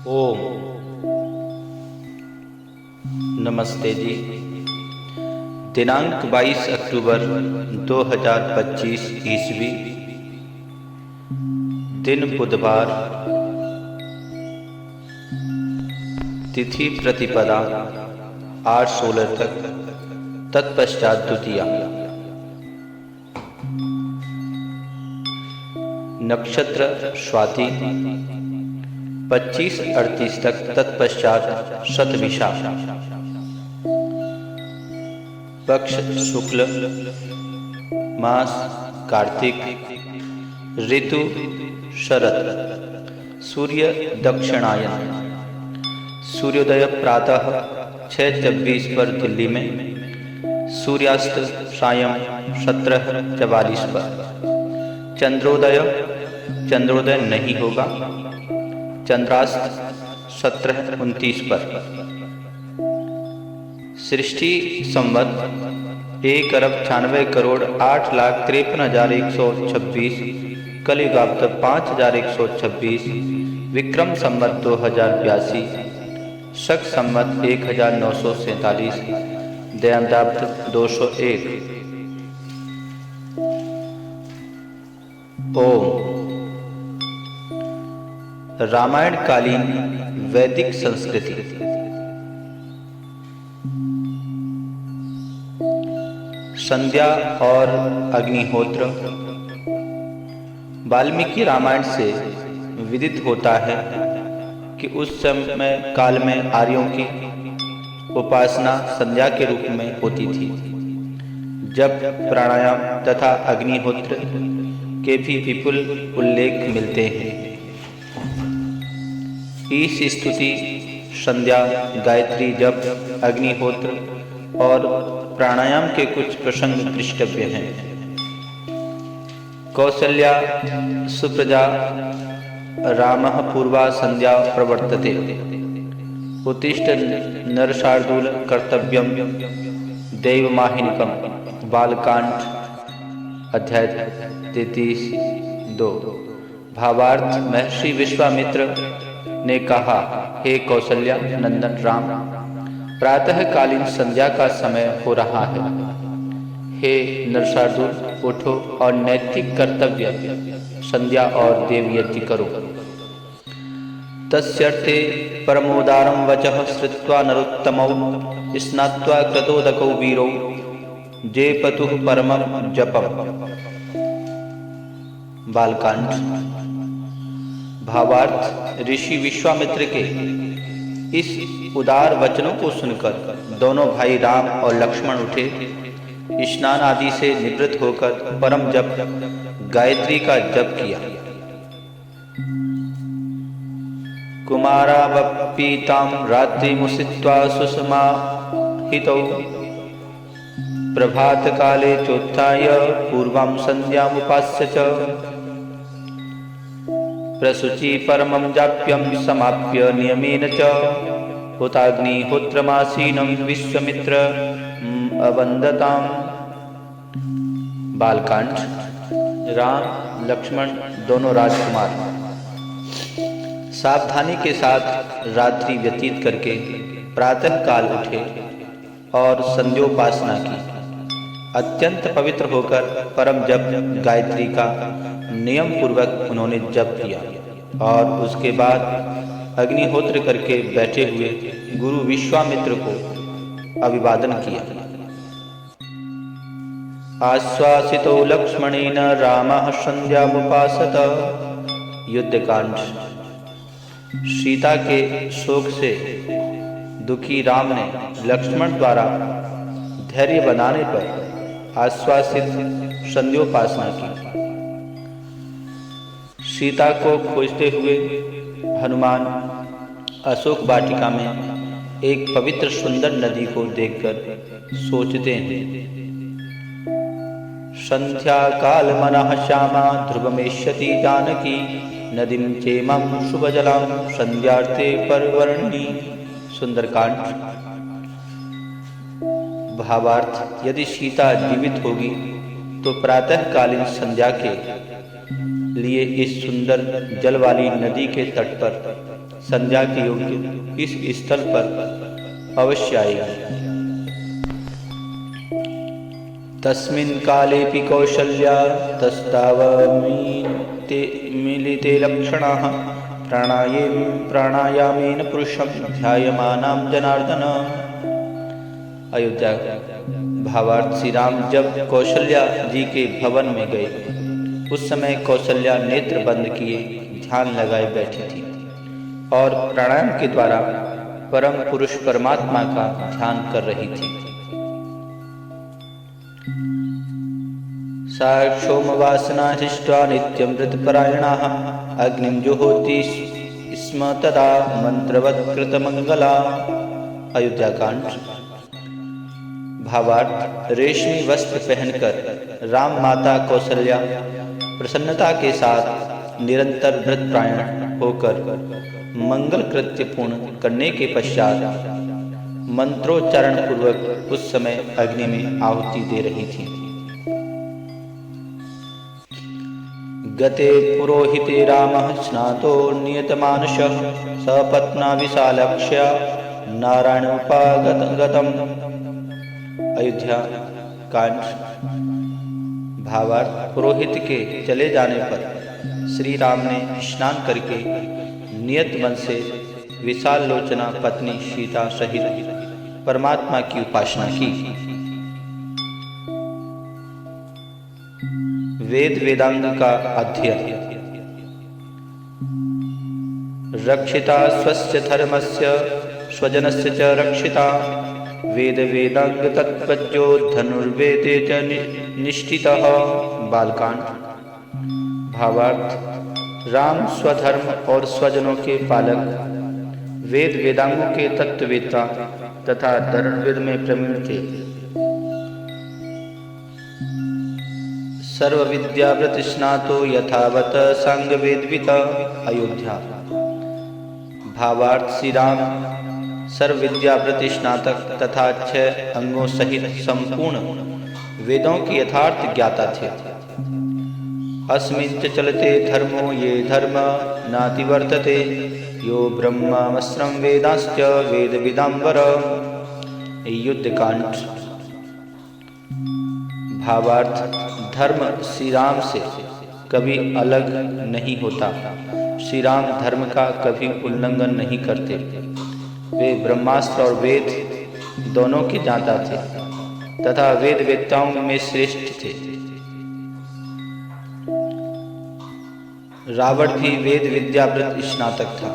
ओम नमस्ते जी। दिनांक 22 अक्टूबर 2025 ईस्वी, दिन बुधवार, तिथि प्रतिपदा 8-16 तक, तत्पश्चात द्वितीया। नक्षत्र स्वाति 25-38 तक, तत्पश्चात शतभिषा। पक्ष शुक्ल, मास कार्तिक, ऋतु शरद, सूर्य दक्षिणायन। सूर्योदय प्रातः 6:26 पर दिल्ली में, सूर्यास्त सायं 17:44 पर। चंद्रोदय नहीं होगा। चंद्रास्त 17:29 पर। सृष्टि संवत 1,96,08,53,126, कलियुगाब्द 5,126, विक्रम संवत 2082, शक संवत 1947, दयाब्द 201। ओम। रामायण कालीन वैदिक संस्कृति। संध्या और अग्निहोत्र। वाल्मीकि रामायण से विदित होता है कि उस समय काल में आर्यों की उपासना संध्या के रूप में होती थी, जब प्राणायाम तथा अग्निहोत्र के भी विपुल उल्लेख मिलते हैं। ईश स्तुति, संध्या, गायत्री जप, अग्निहोत्र और प्राणायाम के कुछ प्रसंग दृष्टव्य हैं। कौसल्या सुप्रजा रामः पूर्वा संध्या प्रवर्तते। उत्तिष्ठ नरशार्दूल कर्तव्यम दैवमाहिनिकम। बालकांड अध्याय 33:2। भावार्थ। महर्षि विश्वामित्र ने कहा, हे कौसल्या नंदन राम, प्रातःकालीन संध्या का समय हो रहा है। हे नरशार्दूल, उठो और नैतिक कर्तव्य संध्या और देवयज्ञ करो। तस्यर्थे परमोदारं वचः श्रुत्वा नरोत्तमौ स्नात्वा क्रतोदकौ वीरौ जेपतुः परमं जपम्। बालकांड। भावार्थ। ऋषि विश्वामित्र के इस उदार वचनों को सुनकर दोनों भाई राम और लक्ष्मण उठे, स्नान आदि से निवृत्त होकर परम जप गायत्री का जप किया। कुमारावपीतां रात्रिमुषित्वा सुषमाहितौ प्रभात काले चोत्थाय पूर्वां संध्यामुपास्य च। प्रशुचि परमं जाप्यं समाप्य नियमेन च हुताग्निहोत्रमासीनं विश्वामित्र अवन्दताम्। बालकांड। राम लक्ष्मण दोनों राजकुमार सावधानी के साथ रात्रि व्यतीत करके प्रातः काल उठे और संध्योपासना की। अत्यंत पवित्र होकर परम जप गायत्री का नियम पूर्वक उन्होंने जप किया और उसके बाद अग्निहोत्र करके बैठे हुए गुरु विश्वामित्र को अभिवादन किया। आश्वासितो लक्ष्मणेन रामः संध्यामुपासत। युद्धकांड। सीता के शोक से दुखी राम ने लक्ष्मण द्वारा धैर्य बनाने पर आश्वासित संध्योपासना की। सीता को खोजते हुए हनुमान अशोक वाटिका में एक पवित्र सुंदर नदी को देखकर सोचते हैं, संध्या काल मनः श्यामा ध्रुवमेष्यति जानकी नदीं चेमां शुभजलां संध्यार्थे परवर्णी। सुंदरकांड। भावार्थ। यदि सीता जीवित होगी तो प्रातःकालीन संध्या के लिए इस सुंदर जल वाली नदी के तट पर संध्या के योग्य इस स्थल पर अवश्य आएगा। तस्मिन् कालेऽपि कौशल्या तस्तावमीते मिलिते लक्षणाः प्राणायामेन पुरुषं ध्यायमानां जनार्दन। अयोध्या भावार्थ, श्री राम जब कौशल्या जी के भवन में गए उस समय कौशल्या नेत्र बंद किए ध्यान लगाए बैठी थी और प्राणायाम के द्वारा परम पुरुष परमात्मा का ध्यान कर रही थी। सा क्षोमवासना हृष्ट्वा नित्यमृतपरायणाः अग्निं जुहोति स्म तदा मंत्रवत् कृतमंगला। अयोध्या कांड भावार्थ, रेशमी वस्त्र पहनकर राम माता कौशल्या प्रसन्नता के साथ निरंतर व्रतपरायण होकर मंगल कृत्य पूर्ण करने के पश्चात मंत्रोच्चारण पूर्वक उस समय अग्नि में आहुति दे रही थी। गते पुरोहिते रामः स्नातो नियतमानसः सपत्ना विशालक्ष्या नारायणोपागतम्। अयोध्या कांड भावार्थ, पुरोहित के चले जाने पर श्री राम ने स्नान करके नियत मन से विशाल लोचना पत्नी सीता सहित परमात्मा की उपासना की। वेद वेदांग का अध्ययन। रक्षिता स्वस्य धर्मस्य स्वजनस्य च रक्षिता वेद वेदांग तत्पज्यो धनुर्वेदे च निष्ठितः। बालकांड भावार्थ, राम स्वधर्म और स्वजनों के पालक, वेद वेदांगों के तत्ववेत्ता तथा धनुर्वेद में प्रवीण थे। सर्व विद्याव्रत स्नातो यथावत सांग वेदवित। अयोध्या भावार्थ, श्री राम सर्व विद्याव्रत स्नातक तथा 6 अंगों सहित संपूर्ण वेदों के यथार्थ ज्ञाता थे। अस्मिन् च चलते धर्मो ये धर्म नातिवर्तते यो ब्रह्मास्त्रं वेदाश्च वेद विदाम्बर। युद्धकांड भावार्थ, धर्म श्री राम से कभी अलग नहीं होता। श्री राम धर्म का कभी उल्लंघन नहीं करते। वे ब्रह्मास्त्र और वेद दोनों के ज्ञाता थे तथा वेद वेत्ताओं में श्रेष्ठ थे। रावण भी वेद विद्याव्रत स्नातक था।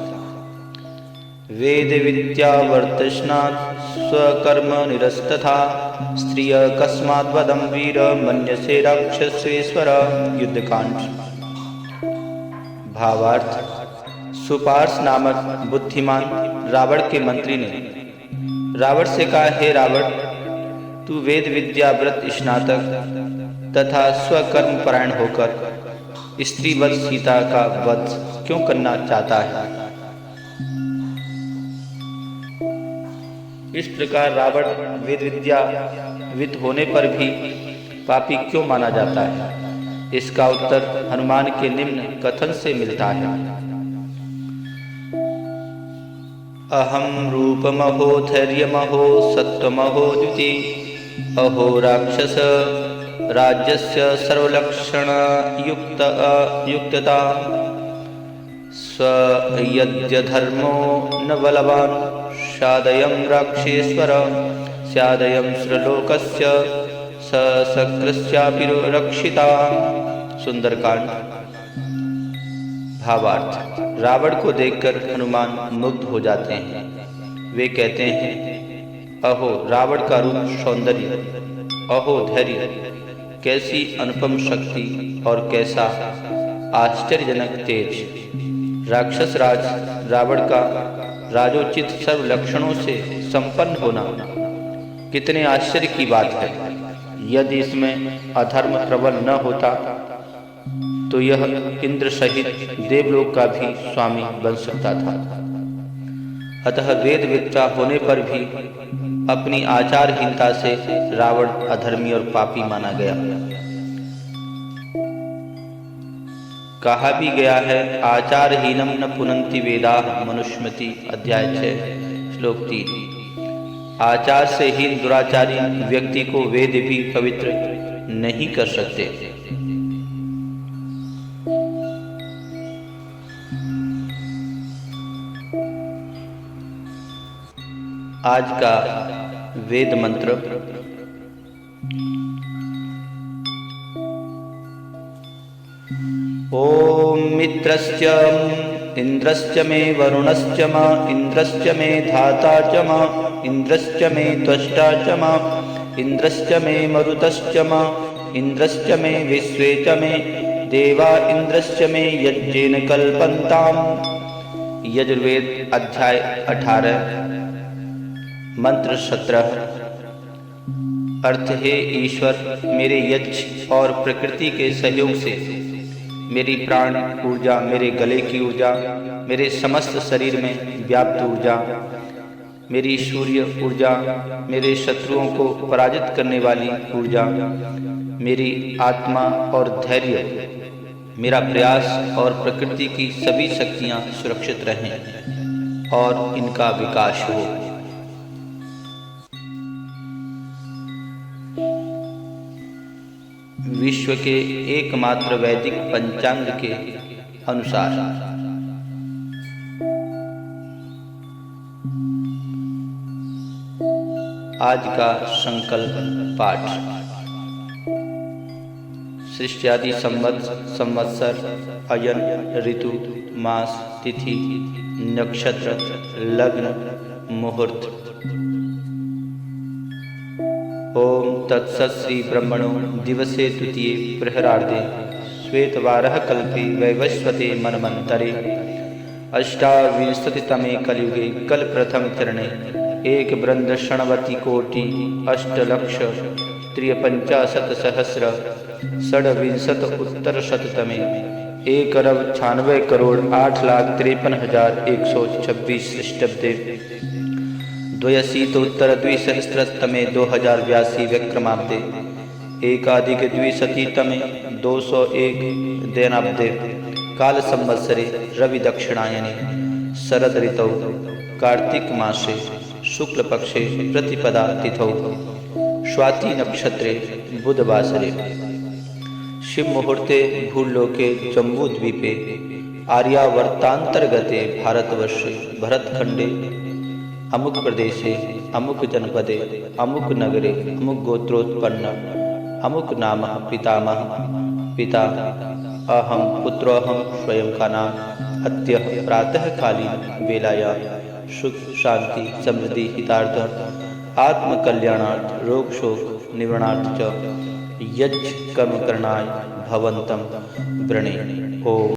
वेद विद्यावर्तस्नात् स्वकर्म निरस्तथा स्त्रिय कस्मात् वदं वीर मन्यसे राक्षसेश्वर। युद्धकांड भावार्थ, सुपार्श नामक बुद्धिमान रावण के मंत्री ने रावण से कहा, हे रावण, तू वेद विद्याव्रत स्नातक तथा स्वकर्म परायण होकर स्त्रीवत सीता का वध क्यों करना चाहता है। इस प्रकार रावण वेद विद्याविद होने पर भी पापी क्यों माना जाता है। इसका उत्तर हनुमान के निम्न कथन से मिलता है। अहम रूपमहो धैर्यमहो सत्वमहो द्युति अहो राक्षस राज्यस्य सर्वलक्षण युक्तता स्वयद्य धर्मो न बलवान स्यादयं राक्षेश्वर स्यादयं श्रलोकस्य सशक्रस्यापि रक्षिता। सुंदरकांड भावार्थ, रावण को देखकर हनुमान मुग्ध हो जाते हैं। वे कहते हैं, अहो रावण का रूप सौंदर्य, अहो धैर्य, कैसी अनुपम शक्ति और कैसा आश्चर्यजनक तेज। राक्षस राज रावण का राजोचित सर्व लक्षणों से संपन्न होना कितने आश्चर्य की बात है। यदि इसमें अधर्म प्रबल न होता तो यह इंद्र सहित देवलोक का भी स्वामी बन सकता था। अतः वेद विद्या होने पर भी अपनी आचारहीनता से रावण अधर्मी और पापी माना गया। कहा भी गया है, आचारहीनम न पुनन्ति वेदाः मनुस्मृति अध्याय 6 श्लोक 3। आचार से हीन दुराचारी व्यक्ति को वेद भी पवित्र नहीं कर सकते। आज का वेद मंत्र। ओम मित्रस्य इंद्रश्च मे वरुणश्च म इंद्रश्च मे धाता च म इंद्रश्च मे त्वष्टा च म इंद्रश्च मे मरुतश्च म इंद्रश्च मे विश्वे च मे देवा इंद्रश्च मे यज्ञेन कल्पन्ताम्। यजुर्वेद अध्याय 18 मंत्र 17। अर्थ है, ईश्वर मेरे यज्ञ और प्रकृति के सहयोग से मेरी प्राण ऊर्जा, मेरे गले की ऊर्जा, मेरे समस्त शरीर में व्याप्त ऊर्जा, मेरी सूर्य ऊर्जा, मेरे शत्रुओं को पराजित करने वाली ऊर्जा, मेरी आत्मा और धैर्य, मेरा प्रयास और प्रकृति की सभी शक्तियाँ सुरक्षित रहें और इनका विकास हो। विश्व के एकमात्र वैदिक पंचांग के अनुसार आज का संकल्प पाठ। सृष्ट्यादि संवत्सर, अयन, ऋतु, मास, तिथि, नक्षत्र, लग्न, मुहूर्त। ओम तत्सत् श्री ब्रह्मणो दिवसे द्वितीये प्रहरार्धे श्वेतवारः कल्पे वैवस्वते मन्वन्तरे अष्टाविंशतितमे कलियुगे कल्पप्रथम चरणे एक बृंद षण्वति कोटि अष्टलक्ष त्रिपञ्चाशत्सहस्र षड्विंशत उत्तर शततमे 1,96 करोड़ 8,53,126 ख्रीष्टाब्दे द्व्यशीतोत्तर द्विसहस्रतमे 2082 विक्रमाब्दे एकाधिक द्विशतीतमे 201 दैनाब्दे काल संवत्सरे रवि दक्षिणायने शरद ऋतौ कार्तिक मासे शुक्ल पक्षे प्रतिपदा तिथौ स्वाति नक्षत्रे बुधवासरे शिव मुहूर्ते भूलोके जम्बूद्वीपे आर्यावर्तांतर्गते भारतवर्षे भरतखंडे अमुक प्रदेशे अमुक जनपदे अमुक नगरे अमुक गोत्रोत्पन्न अमुक नाम पितामह पिता अहम पुत्रोऽहम स्वयं का नाम अद्य प्रातःकालीन वेलायां सुख शांति समृद्धि हितार्थ आत्मकल्याणार्थ रोग शोक निवारणार्थ च यज्ञ कर्म करणाय भवन्तं वृणे। ओम।